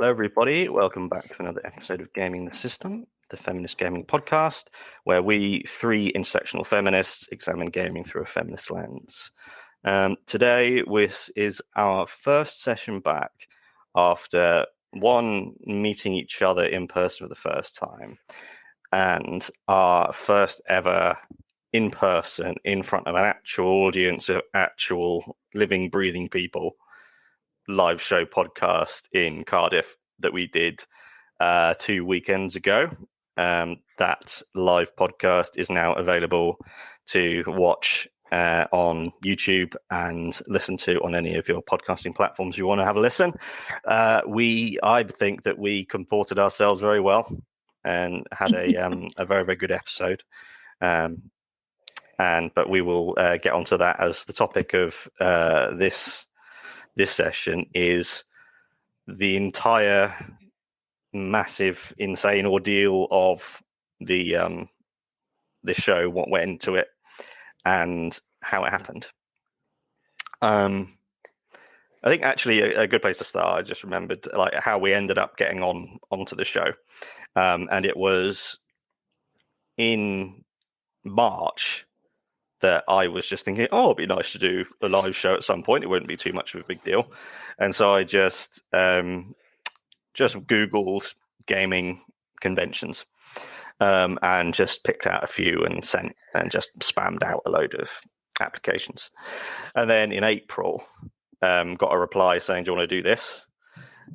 Hello, everybody. Welcome back to another episode of Gaming the System, the Feminist Gaming Podcast, where we three intersectional feminists examine gaming through a feminist lens. Today, this is our first session back after meeting each other in person for the first time, and our first ever in person in front of an actual audience of actual living, breathing people live show podcast in Cardiff that we did 2 weekends ago. That live podcast is now available to watch on YouTube and listen to on any of your podcasting platforms you want to have a listen. I think that we comported ourselves very well and had a very, very good episode. But we will get onto that as the topic of this session is the entire massive, insane ordeal of the show, what went into it, and how it happened. I think actually a good place to start, I just remembered like how we ended up getting onto the show. And it was in March that I was just thinking, it'd be nice to do a live show at some point. It wouldn't be too much of a big deal. And so I just Googled gaming conventions and just picked out a few and sent and just spammed out a load of applications. And then in April, got a reply saying, do you want to do this?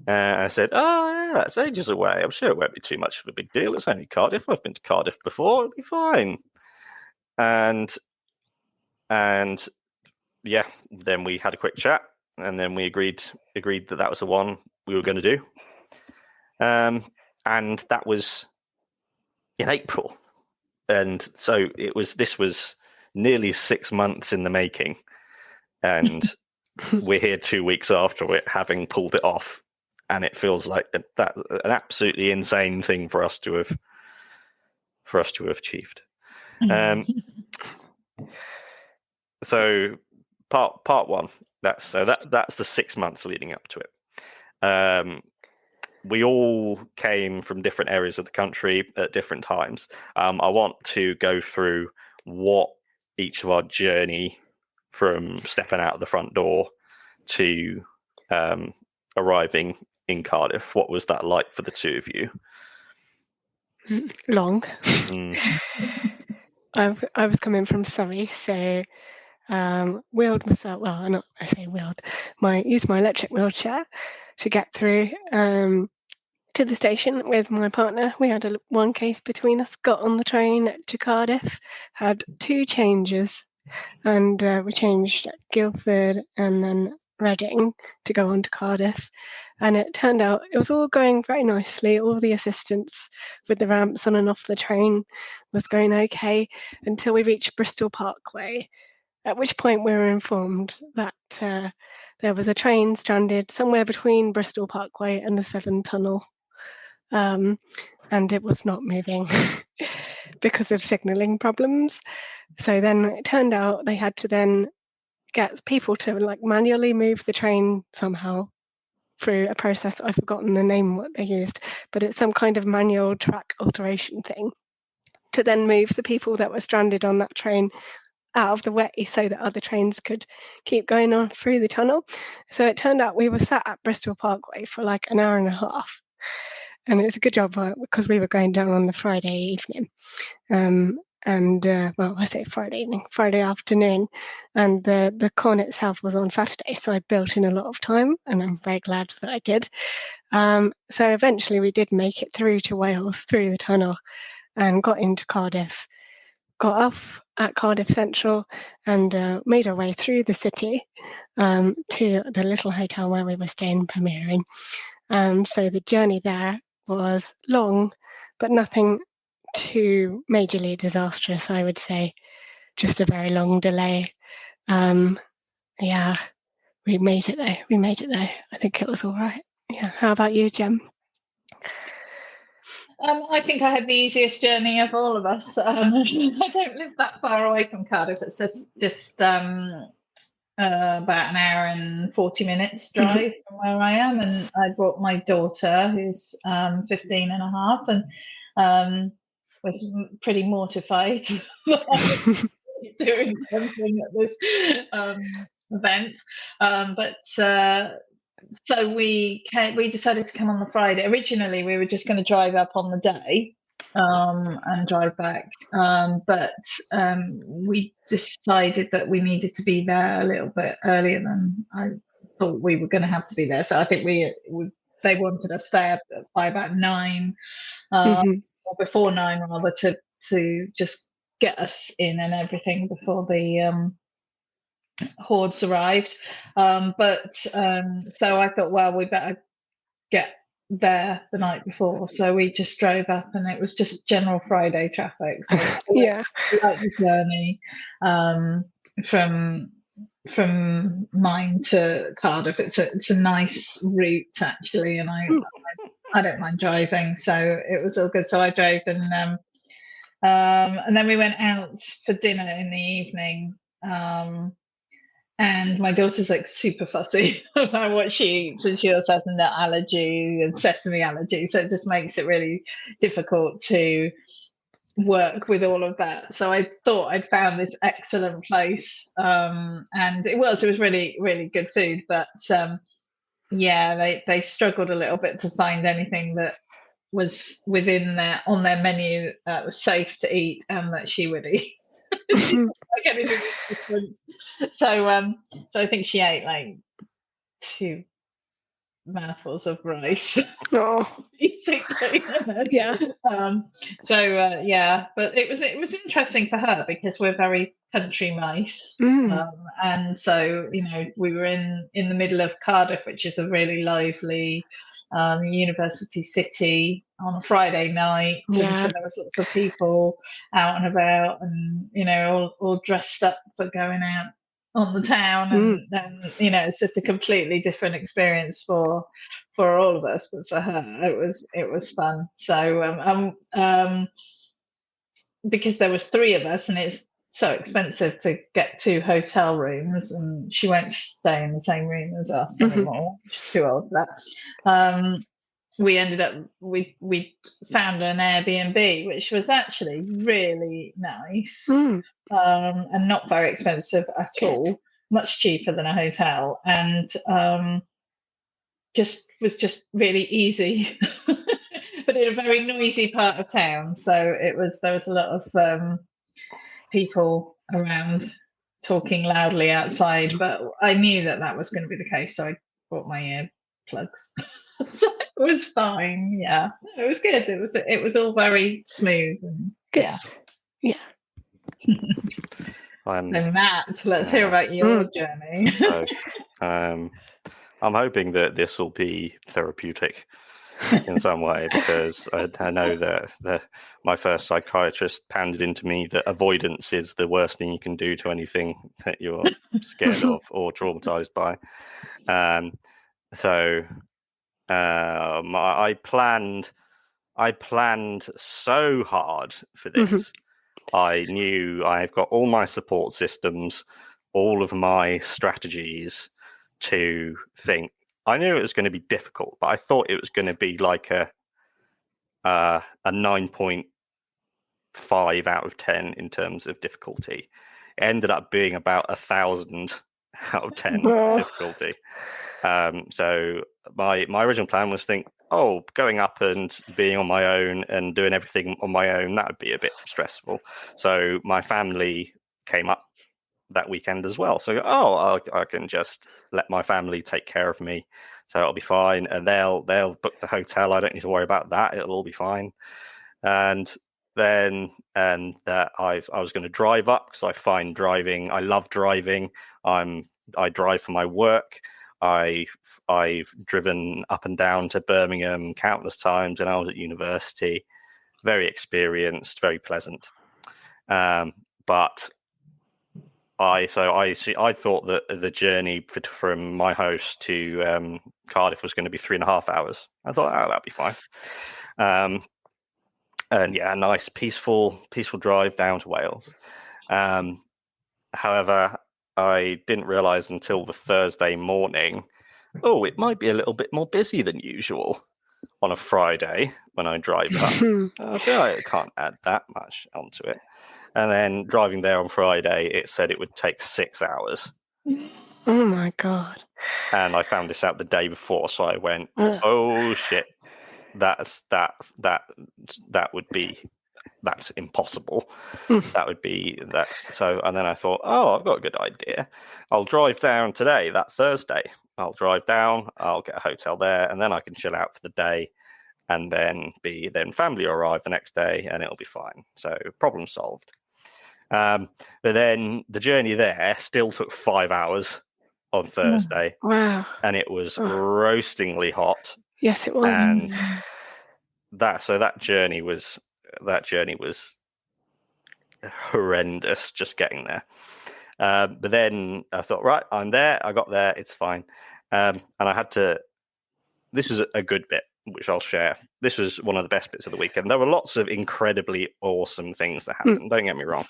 I said, yeah, that's ages away. I'm sure it won't be too much of a big deal. It's only Cardiff. I've been to Cardiff before. It'll be fine. And yeah, then we had a quick chat, and then we agreed that was the one we were going to do. And that was in April. And so this was nearly 6 months in the making. And we're here 2 weeks after it, having pulled it off. And it feels like that's an absolutely insane thing for us to have achieved. So part one, that's the 6 months leading up to it. We all came from different areas of the country at different times. I want to go through what each of our journey from stepping out of the front door to arriving in Cardiff. What was that like for the two of you? Long. I was coming from Surrey, so wheeled myself. Well, not I say wheeled. Used my electric wheelchair to get through to the station with my partner. We had one case between us. Got on the train to Cardiff, had 2 changes, and we changed at Guildford and then Reading to go on to Cardiff. And it turned out it was all going very nicely. All the assistance with the ramps on and off the train was going okay until we reached Bristol Parkway, at which point we were informed that there was a train stranded somewhere between Bristol Parkway and the Severn Tunnel. And it was not moving because of signalling problems. So then it turned out they had to then get people to manually move the train somehow through a process. I've forgotten the name what they used, but it's some kind of manual track alteration thing to then move the people that were stranded on that train out of the way so that other trains could keep going on through the tunnel. So it turned out we were sat at Bristol Parkway for like an hour and a half. And it's a good job because we were going down on the Friday evening. I say Friday evening, Friday afternoon, and the con itself was on Saturday, so I built in a lot of time, and I'm very glad that I did. So eventually we did make it through to Wales, through the tunnel, and got into Cardiff, got off at Cardiff Central, and made our way through the city to the little hotel where we were staying premiering. So the journey there was long, but nothing too majorly disastrous, I would say. Just a very long delay. Yeah, we made it though. I think it was all right. Yeah. How about you, Jem? I think I had the easiest journey of all of us. I don't live that far away from Cardiff. It's just about an hour and 40 minutes drive from where I am, and I brought my daughter, who's 15 and a half, and was pretty mortified doing something at this event. But so we decided to come on the Friday. Originally, we were just going to drive up on the day and drive back. But we decided that we needed to be there a little bit earlier than I thought we were going to have to be there. So I think they wanted us to stay up by about 9, or before 9 rather, to just get us in and everything before the hordes arrived. But so I thought, well, we better get there the night before, so we just drove up, and it was just general Friday traffic. So yeah, like the journey from mine to Cardiff. It's a nice route actually, and I don't mind driving, so it was all good. So I drove, and then we went out for dinner in the evening. And my daughter's like super fussy about what she eats, and she also has a nut allergy and sesame allergy, so it just makes it really difficult to work with all of that. So I thought I'd found this excellent place, and it was really, really good food, but yeah, they struggled a little bit to find anything that was on their menu that was safe to eat and that she would eat. Like anything different. So I think she ate like 2 mouthfuls of rice. oh, Basically. yeah, Yeah, but it was interesting for her because we're very country mice, and so we were in the middle of Cardiff, which is a really lively university city, on a Friday night, and so there was lots of people out and about, and all dressed up for going out on the town, and then it's just a completely different experience for all of us, but for her it was fun. So because there was 3 of us, and it's so expensive to get 2 hotel rooms, and she won't stay in the same room as us anymore. She's too old for that. We ended up we found an Airbnb, which was actually really nice, and not very expensive at all, much cheaper than a hotel, and was just really easy, but in a very noisy part of town. So there was a lot of people around talking loudly outside, but I knew that was going to be the case, so I bought my earplugs. So it was fine. Yeah, it was good. It was all very smooth and good. Yeah. So Matt, let's hear about your journey. So, I'm hoping that this will be therapeutic in some way, because I know that my first psychiatrist pounded into me that avoidance is the worst thing you can do to anything that you're scared of or traumatized by. So I planned so hard for this. I knew I've got all my support systems, all of my strategies to think. I knew it was going to be difficult, but I thought it was going to be like a 9.5 out of 10 in terms of difficulty. It ended up being about 1,000 out of 10 difficulty. So my original plan was going up and being on my own and doing everything on my own, that would be a bit stressful. So my family came up that weekend as well. So I can just let my family take care of me, so it'll be fine, and they'll book the hotel. I don't need to worry about that. It'll all be fine. And then I was going to drive up, because I find driving. I love driving. I drive for my work. I've driven up and down to Birmingham countless times, and I was at university. Very experienced, very pleasant. But I thought that the journey from my house to Cardiff was going to be 3.5 hours. I thought, that'd be fine. And yeah, a nice peaceful drive down to Wales. However, I didn't realise until the Thursday morning, it might be a little bit more busy than usual on a Friday when I drive up. I feel like I can't add that much onto it. And then driving there on Friday, it said it would take 6 hours. Oh my God. And I found this out the day before, so I went, Ugh. oh shit, that's impossible. So, and then I thought, I've got a good idea. I'll drive down today, that Thursday. I'll drive down, I'll get a hotel there, and then I can chill out for the day, and then family will arrive the next day, and it'll be fine. So problem solved. But then the journey there still took 5 hours on Thursday. Wow. And it was roastingly hot. Yes, it was. And that journey was horrendous just getting there. But then I thought, right, I'm there. I got there. It's fine. And I had to. This is a good bit, which I'll share. This was one of the best bits of the weekend. There were lots of incredibly awesome things that happened. Don't get me wrong.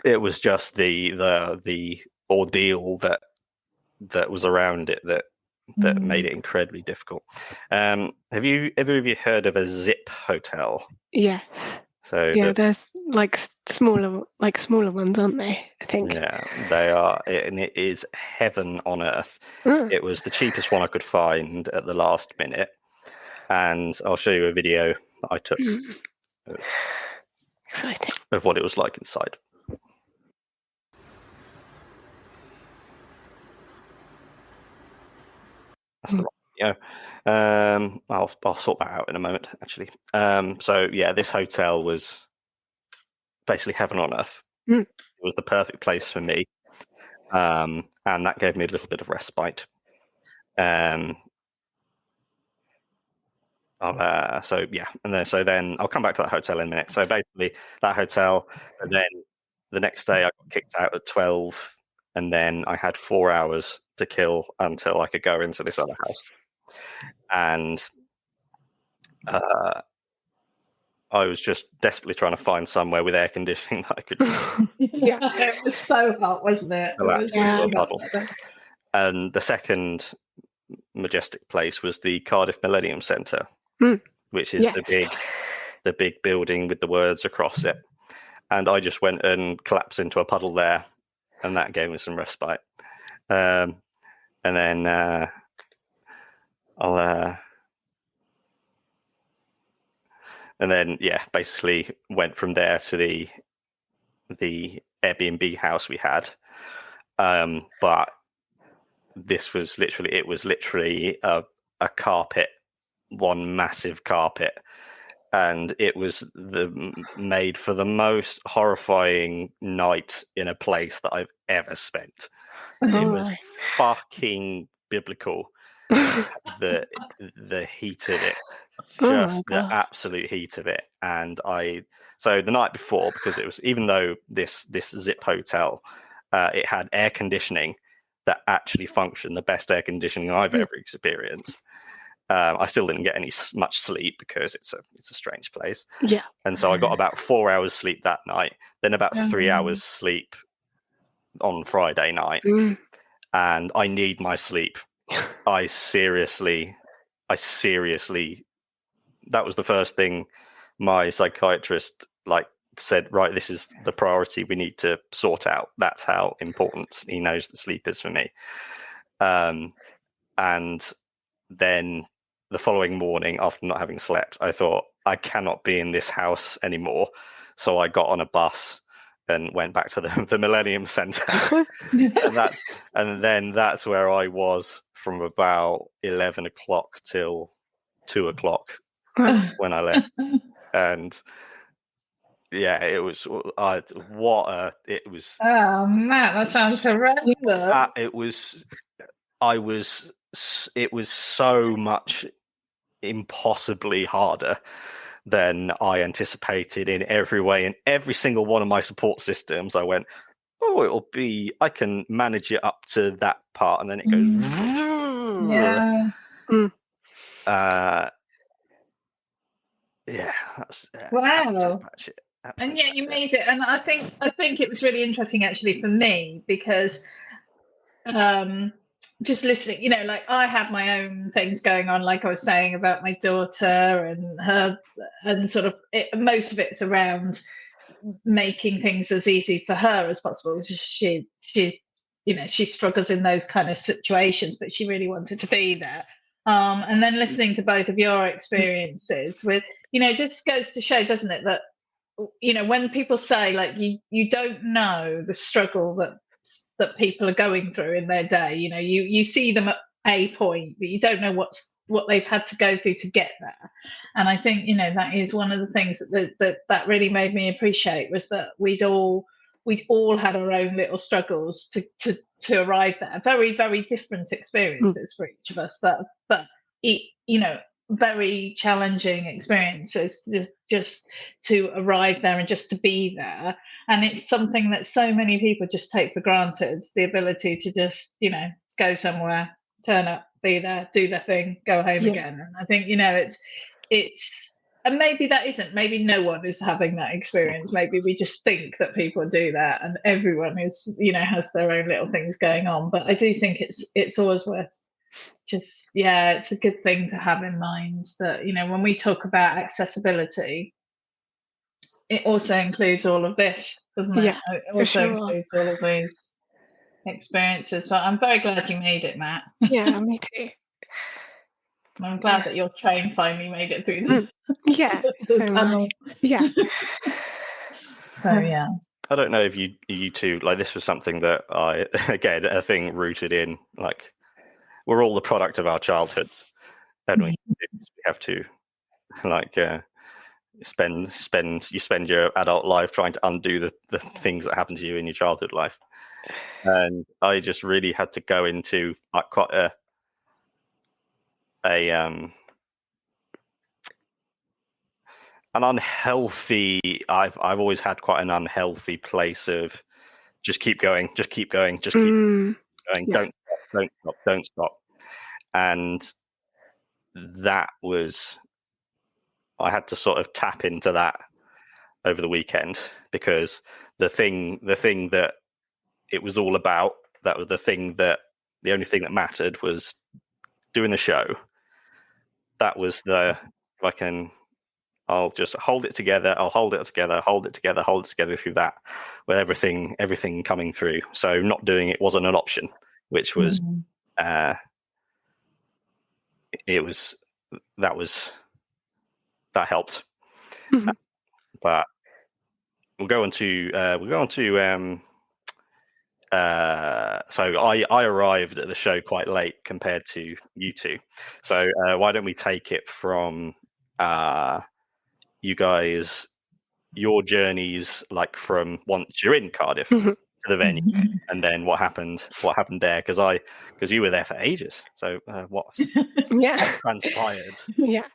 It was just the ordeal that was around it that made it incredibly difficult. Have either of you heard of a zip hotel? Yes. So there's smaller ones, aren't they? I think. Yeah, they are, and it is heaven on earth. It was the cheapest one I could find at the last minute, and I'll show you a video that I took. Exciting. Of what it was like inside. That's the wrong video. I'll sort that out in a moment, actually. So yeah, this hotel was basically heaven on earth. It was the perfect place for me, and that gave me a little bit of respite. So then I'll come back to that hotel in a minute. So basically, that hotel, and then the next day I got kicked out at 12, and then I had 4 hours to kill until I could go into this other house. And I was just desperately trying to find somewhere with air conditioning that I could. It was so hot, wasn't it? And the second majestic place was the Cardiff Millennium Centre, which is the big building with the words across it. And I just went and collapsed into a puddle there, and that gave me some respite. And then basically went from there to the Airbnb house we had. But this was literally a carpet, one massive carpet, and it was made for the most horrifying night in a place that I've ever spent. It was fucking biblical. The heat of it, just the absolute heat of it. And so the night before, because it was, even though this zip hotel, it had air conditioning that actually functioned, the best air conditioning I've ever experienced. I still didn't get much sleep because it's a strange place. Yeah. And so I got about 4 hours sleep that night, then about 3 hours sleep on Friday night. And I need my sleep. I seriously, that was the first thing my psychiatrist said, right, this is the priority we need to sort out. That's how important he knows that sleep is for me. And then the following morning, after not having slept, I thought, I cannot be in this house anymore. So I got on a bus and went back to the Millennium Centre. and then that's where I was from about 11 o'clock till 2 o'clock when I left. And yeah, it was. It was. Oh man, that sounds horrendous. It was so much impossibly harder than I anticipated in every way. In every single one of my support systems, I went, I can manage it up to that part, and then it goes. Yeah. Yeah. Wow. And yet you made it. And I think it was really interesting actually for me because just listening, like I have my own things going on, like I was saying about my daughter and her, and sort of most of it's around making things as easy for her as possible. She she struggles in those kind of situations, but she really wanted to be there. And then listening to both of your experiences with, just goes to show, doesn't it, that when people say like you don't know the struggle that people are going through in their day, you see them at a point, but you don't know what they've had to go through to get there. And I think that is one of the things that really made me appreciate, was that we'd all had our own little struggles to arrive there. Very, very different experiences for each of us, but very challenging experiences just to arrive there and just to be there. And it's something that so many people just take for granted, the ability to just go somewhere, turn up, be there, do their thing, go home again. And I think it's and maybe that isn't, maybe no one is having that experience. Maybe we just think that people do that and everyone is has their own little things going on. But I do think it's always worth just, it's a good thing to have in mind that when we talk about accessibility, it also includes all of this, doesn't it? It also includes all of these experiences. But I'm very glad you made it, Matt. Yeah, me too. I'm glad that your train finally made it through the tunnel. Yeah. So yeah. I don't know if you two, like, this was something that a thing rooted in, like, we're all the product of our childhoods, and we have to like spend your adult life trying to undo the things that happened to you in your childhood life. And I just really had to go into like quite an unhealthy, I've always had quite an unhealthy place of just keep going, just keep going, just keep going, don't stop. And that was, I had to sort of tap into that over the weekend, because the thing that it was all about, that was the only thing that mattered, was doing the show. That was I'll just hold it together. I'll hold it together through that, with everything coming through. So not doing it wasn't an option, which was, that helped. But we'll go on to so I arrived at the show quite late compared to you two. So why don't we take it from you guys, your journeys, like from once you're in Cardiff to the venue, and then what happened there, because you were there for ages. So what transpired?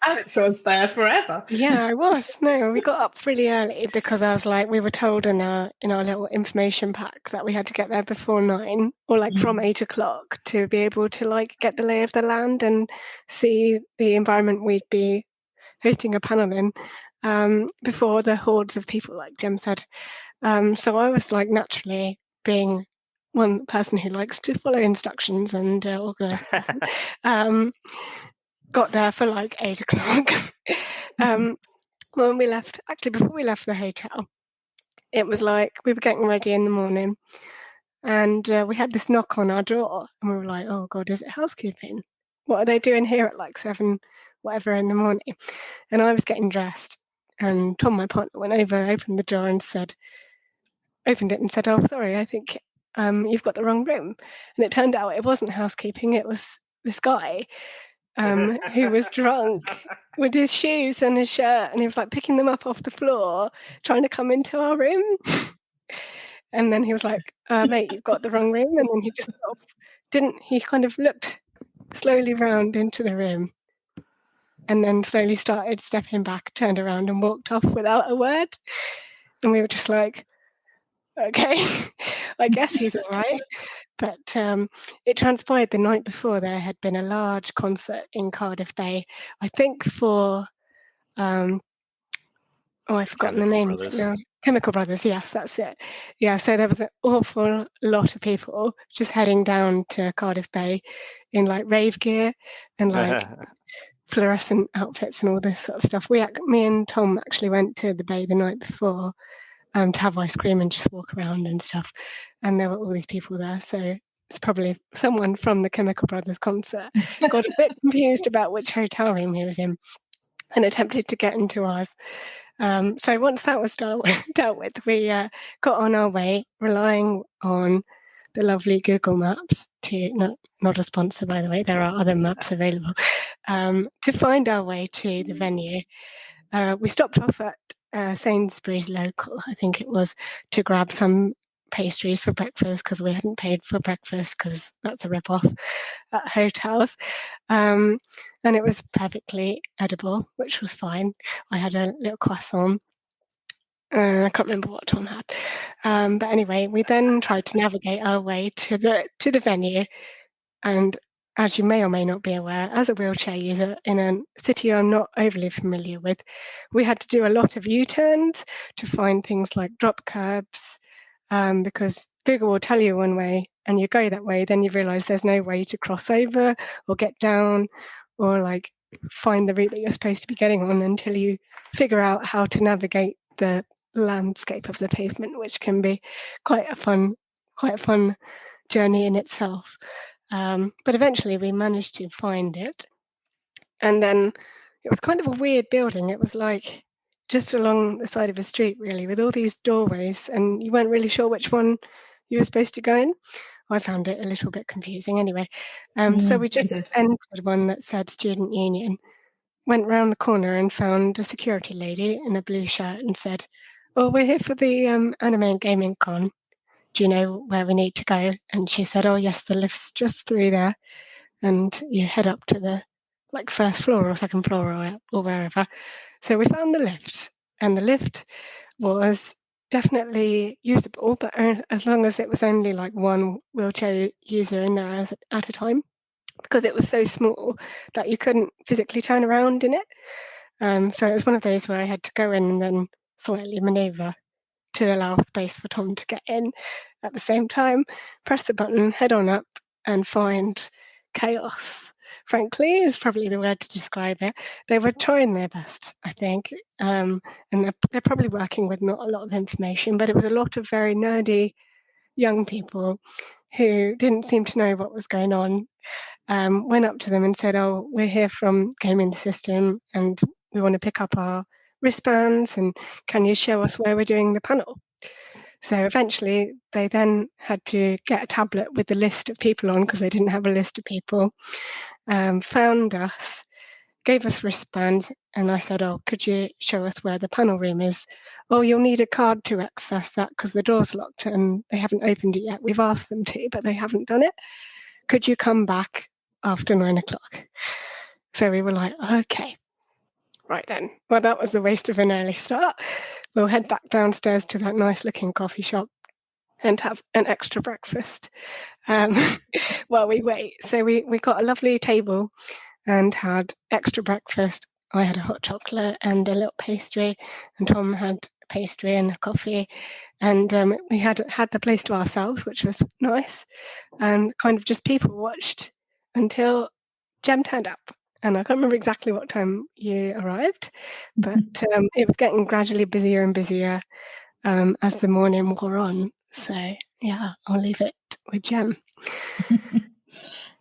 Alex was there forever. I was. No, we got up really early because I was like, we were told in our little information pack that we had to get there before 9, or like from 8 o'clock, to be able to like get the lay of the land and see the environment we'd be hosting a panel in before the hordes of people, like Jem said. So I was like, naturally, being one person who likes to follow instructions and organise person, got there for like 8 o'clock. When we left, actually before we left the hotel, it was like we were getting ready in the morning, and we had this knock on our door, and we were like, oh God, is it housekeeping? What are they doing here at like 7 whatever in the morning? And I was getting dressed, and Tom, my partner, went over, opened the door and opened it and said, oh, sorry, I think you've got the wrong room. And it turned out it wasn't housekeeping, it was this guy who was drunk with his shoes and his shirt, and he was like picking them up off the floor, trying to come into our room. And then he was like, mate, you've got the wrong room. And then he just he kind of looked slowly round into the room, and then slowly started stepping back, turned around and walked off without a word. And we were just like, okay, I guess he's all right. But it transpired the night before there had been a large concert in Cardiff Bay, I think for Oh, I've forgotten the Chemical name of it Brothers. now. Chemical Brothers, yes, that's it. Yeah, so there was an awful lot of people just heading down to Cardiff Bay in like rave gear and like fluorescent outfits and all this sort of stuff. Me and Tom actually went to the bay the night before to have ice cream and just walk around and stuff. And there were all these people there. So it's probably someone from the Chemical Brothers concert got a bit confused about which hotel room he was in and attempted to get into ours. So once that was dealt with, we got on our way, relying on the lovely Google Maps not a sponsor, by the way. There are other maps available to find our way to the venue. We stopped off at Sainsbury's local, I think it was, to grab some pastries for breakfast because we hadn't paid for breakfast because that's a rip-off at hotels. And it was perfectly edible, which was fine. I had a little croissant. I can't remember what Tom had. But anyway, we then tried to navigate our way to the venue. And as you may or may not be aware, as a wheelchair user in a city I'm not overly familiar with, we had to do a lot of U-turns to find things like drop curbs, because Google will tell you one way and you go that way, then you realise there's no way to cross over or get down or like find the route that you're supposed to be getting on until you figure out how to navigate the landscape of the pavement, which can be quite a fun journey in itself. But eventually we managed to find it. And then it was kind of a weird building. It was like just along the side of a street, really, with all these doorways, and you weren't really sure which one you were supposed to go in. I found it a little bit confusing anyway. So we just entered one that said Student Union, went round the corner and found a security lady in a blue shirt and said, "Oh, we're here for the Anime and Gaming Con. Do you know where we need to go?" And she said, "Oh, yes, the lift's just through there. And you head up to the like first floor or second floor or wherever." So we found the lift, and the lift was definitely usable, but as long as it was only like one wheelchair user in there at a time, because it was so small that you couldn't physically turn around in it. So it was one of those where I had to go in and then slightly maneuver to allow space for Tom to get in at the same time, press the button, head on up, and find chaos. Frankly, is probably the word to describe it. They were trying their best, I think, and they're probably working with not a lot of information, but it was a lot of very nerdy young people who didn't seem to know what was going on. Went up to them and said, "Oh, we're here from Gaming the System, and we want to pick up our wristbands, and can you show us where we're doing the panel?" So eventually they then had to get a tablet with the list of people on because they didn't have a list of people, found us, gave us wristbands, and I said, "Oh, could you show us where the panel room is?" "Oh, you'll need a card to access that because the door's locked and they haven't opened it yet. We've asked them to, but they haven't done it. Could you come back after 9:00? So we were like, "Okay, right then." Well, that was the waste of an early start. We'll head back downstairs to that nice looking coffee shop and have an extra breakfast while we wait. So we got a lovely table and had extra breakfast. I had a hot chocolate and a little pastry, and Tom had a pastry and a coffee. And we had the place to ourselves, which was nice. And kind of just people watched until Jem turned up. And I can't remember exactly what time you arrived, but it was getting gradually busier and busier as the morning wore on. So yeah, I'll leave it with Jem.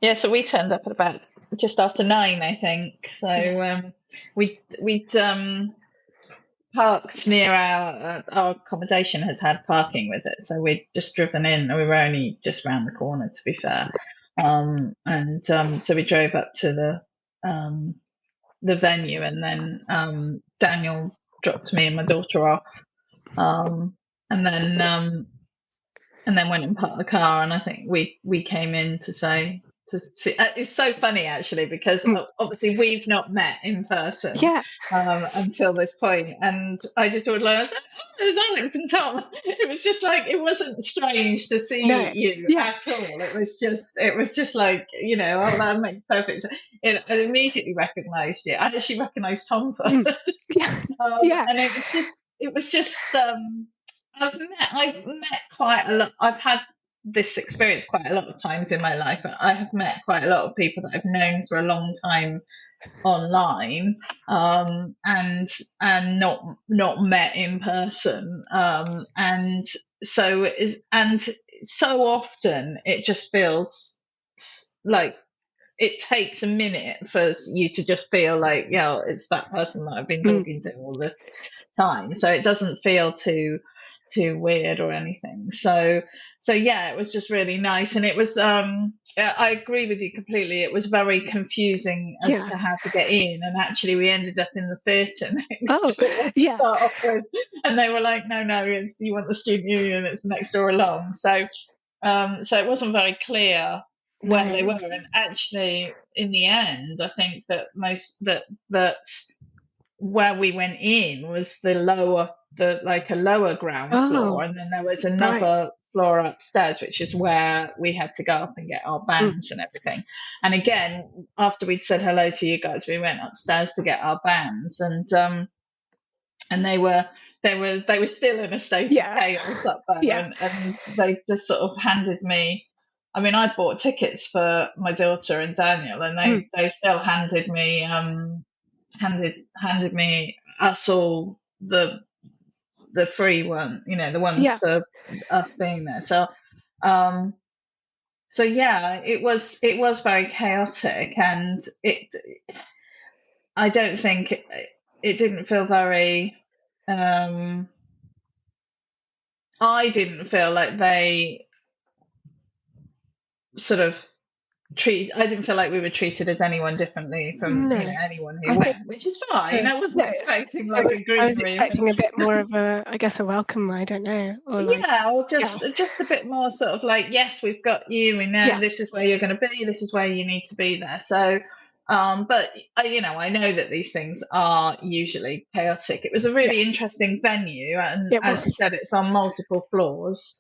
Yeah, so we turned up at about just after 9, I think. So we'd parked near our accommodation has had parking with it, so we'd just driven in. We were only just round the corner, to be fair, so we drove up to the venue, and then Daniel dropped me and my daughter off, and then went and parked the car. And I think we came in to say to see. It's so funny actually, because obviously we've not met in person until this point, and I just thought, like, I was like, oh, there's Alex and Tom. It was just like, it wasn't strange to see you at all. It was just like, you know, oh, that makes perfect sense. I immediately recognised you. I actually recognised Tom first, and it was just. I've met quite a lot. I've had this experience quite a lot of times in my life. I have met quite a lot of people that I've known for a long time online, and not met in person. And so so often it just feels like it takes a minute for you to just feel like, yeah, it's that person that I've been talking to all this time. So it doesn't feel too weird or anything. So yeah, it was just really nice. And it was I agree with you completely. It was very confusing as to how to get in, and actually we ended up in the theatre next door to start off with, and they were like, no, it's, you want the student union, it's next door along. So it wasn't very clear where they were. And actually in the end, I think that that where we went in was a lower ground floor, and then there was another floor upstairs, which is where we had to go up and get our bands and everything. And again, after we'd said hello to you guys, we went upstairs to get our bands, and they were still in a state of chaos up there, and they just sort of handed me. I mean, I bought tickets for my daughter and Daniel, and they still handed me handed me us all the free one, you know, the ones for us being there. So yeah, it was very chaotic, and I don't think it didn't feel very I didn't feel like they sort of I didn't feel like we were treated as anyone differently from anyone who went, which is fine. I wasn't expecting like a greenery. I was expecting a bit more of a welcome. I don't know, or just a bit more sort of like, yes, we've got you. We know this is where you're going to be. This is where you need to be there. So, but I know that these things are usually chaotic. It was a really interesting venue, and as you said, it's on multiple floors.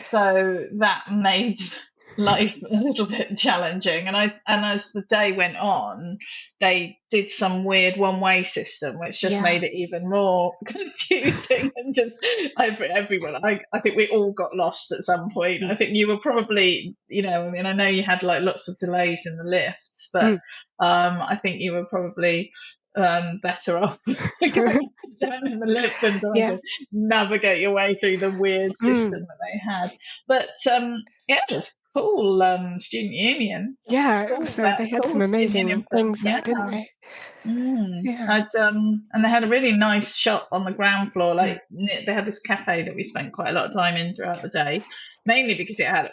So that made life a little bit challenging, and as the day went on, they did some weird one-way system, which just made it even more confusing. And just everyone, I think we all got lost at some point. I think you were probably, I mean, I know you had like lots of delays in the lifts, but I think you were probably better off going down in the lift and trying to navigate your way through the weird system that they had. But it was cool. Student union. Cool, so they had some amazing things there, didn't they? And they had a really nice shop on the ground floor. Like they had this cafe that we spent quite a lot of time in throughout the day, mainly because it had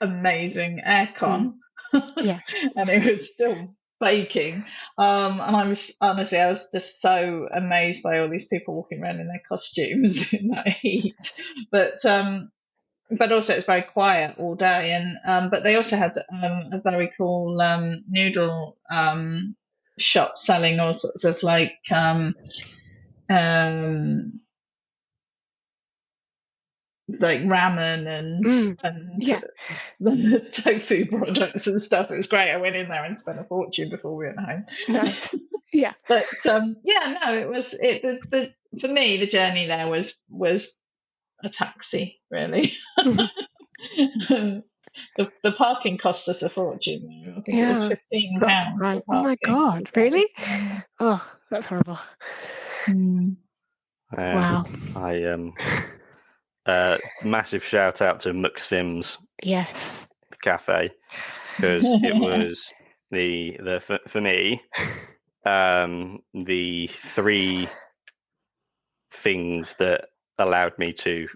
amazing aircon. And it was still baking. And I was just so amazed by all these people walking around in their costumes in that heat. But also it's very quiet all day, and but they also had a very cool noodle shop selling all sorts of like ramen and tofu products and stuff. It was great. I went in there and spent a fortune before we went home. Nice. But it was for me the journey there was a taxi, really. The parking cost us a fortune. I think it was £15. Right. Oh my God, really? Oh, that's horrible. Wow. Massive shout out to McSim's. Yes. The cafe, because it was for me the three things that allowed me to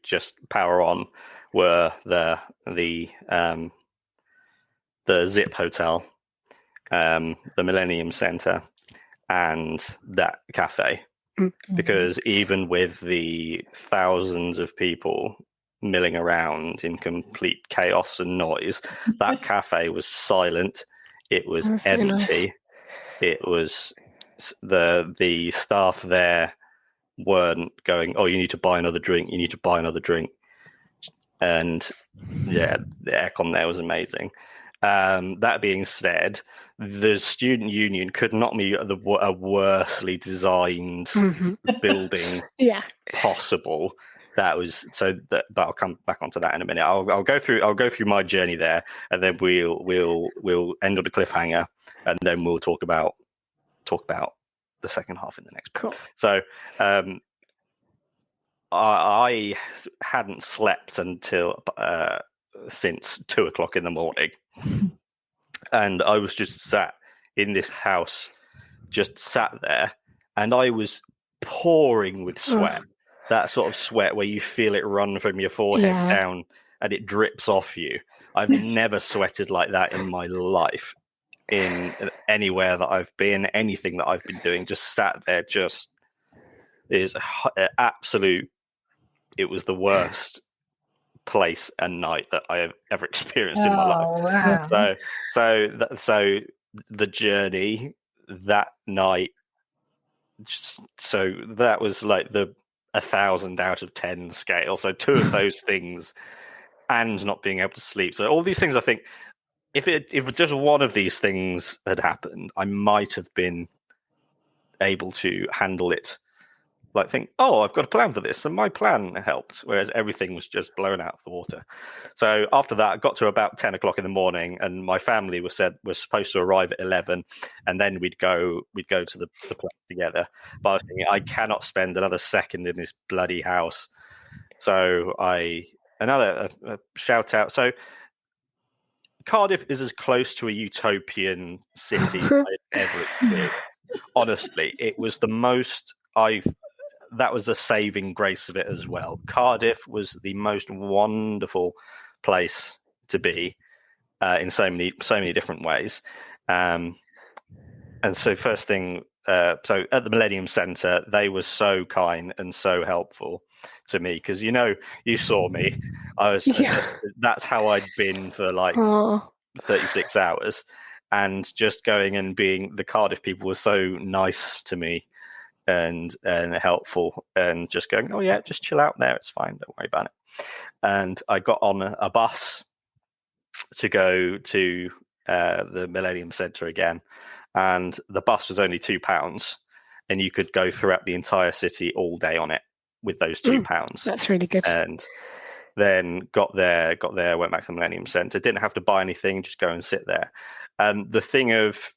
just power on were the Zip Hotel, the Millennium Centre, and that cafe. Because even with the thousands of people milling around in complete chaos and noise. That cafe was silent. It was That's so empty. nice. It was the staff there weren't going, oh, you need to buy another drink. You need to buy another drink. And yeah, the aircon there was amazing. That being said, the student union could not be a worsely designed building possible. That was so. But I'll come back onto that in a minute. I'll go through my journey there, and then we'll end on a cliffhanger, and then we'll talk about the second half in the next. Cool. So, I hadn't slept until since 2:00 in the morning, and I was just sat in this house, just sat there, and I was pouring with sweat. That sort of sweat where you feel it run from your forehead down and it drips off you. I've never sweated like that in my life, in anywhere that I've been, anything that I've been doing. Just sat there, just is absolute. It was the worst place and night that I have ever experienced in my life. Wow. So the journey that night. So that was like the 1,000 out of 10 scale. So 2 of those things, and not being able to sleep. So all these things, I think, if just one of these things had happened, I might have been able to handle it. Like think, oh, I've got a plan for this, and my plan helped. Whereas everything was just blown out of the water. So after that, I got to about 10:00 in the morning, and my family was supposed to arrive at 11, and then we'd go to the place together. But I was thinking, I cannot spend another second in this bloody house. So another shout out. So Cardiff is as close to a utopian city as I've ever experienced. Honestly, it was the most that was a saving grace of it as well. Cardiff was the most wonderful place to be in so many different ways. And so first thing, so at the Millennium Centre, they were so kind and so helpful to me because you saw me. I was that's how I'd been for like 36 hours, and just going and being the Cardiff people were so nice to me. And helpful, and just going, oh yeah, just chill out there, it's fine, don't worry about it. And I got on a bus to go to the Millennium Centre again, and the bus was only £2, and you could go throughout the entire city all day on it with those £2. That's really good. And then got there, went back to the Millennium Centre, didn't have to buy anything, just go and sit there. And the thing of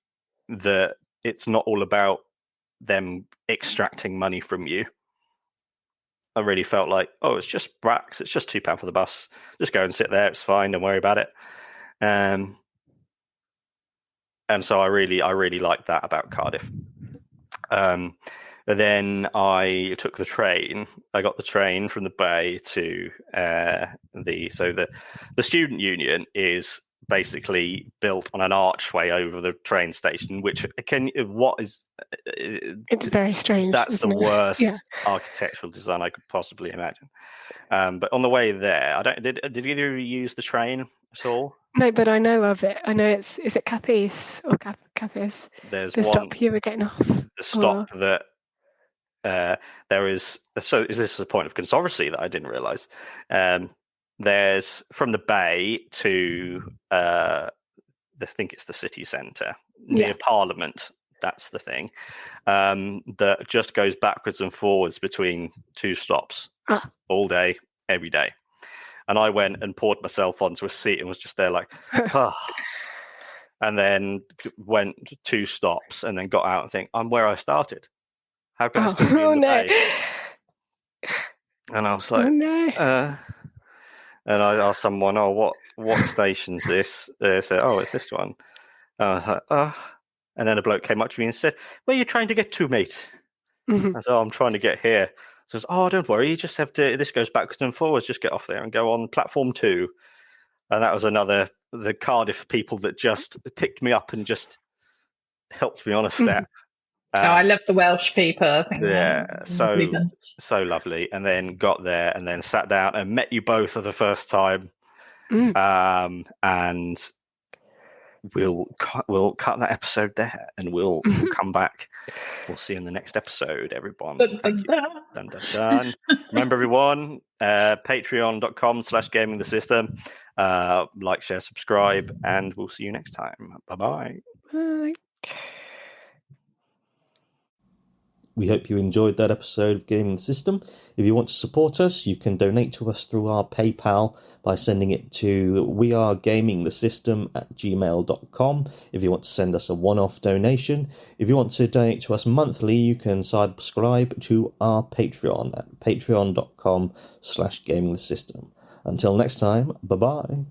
that, it's not all about them extracting money from you. I really felt like, oh, it's just bracks, it's just £2 for the bus, just go and sit there, it's fine, don't worry about it. And so I really liked that about Cardiff. But then I took the train. I got the train from the bay to the student union is basically built on an archway over the train station, which it's very strange. That's the worst architectural design I could possibly imagine. But on the way there, did either of you use the train at all? No, but I know of it. I know is it Cathis or Cathis? There's the stop you were getting off. The stop that there is. So is this a point of controversy that I didn't realise? There's from the bay to I think it's the city centre near Parliament. That's the thing that just goes backwards and forwards between 2 stops all day, every day. And I went and poured myself onto a seat and was just there like, and then went 2 stops and then got out and think, I'm where I started. How can I still be in the bay? And I was like, and I asked someone, oh, what station's this? They said, oh, it's this one. And I was like, oh. And then a bloke came up to me and said, where are you trying to get to, mate? I said, oh, I'm trying to get here. So I was, oh, don't worry, you just have to, this goes backwards and forwards, just get off there and go on platform 2. And that was the Cardiff people that just picked me up and just helped me on a step. I love the Welsh people. I think Yeah, they're so lovely. And then got there and then sat down and met you both for the first time. And we'll cut that episode there, and we'll come back. We'll see you in the next episode, everyone. Thank you. Dun, dun, dun. Remember, everyone, patreon.com/gaming the system. Like, share, subscribe, and we'll see you next time. Bye-bye. Bye. We hope you enjoyed that episode of Gaming the System. If you want to support us, you can donate to us through our PayPal by sending it to wearegamingthesystem@gmail.com if you want to send us a one-off donation. If you want to donate to us monthly, you can subscribe to our Patreon at patreon.com/gamingthesystem. Until next time, bye-bye.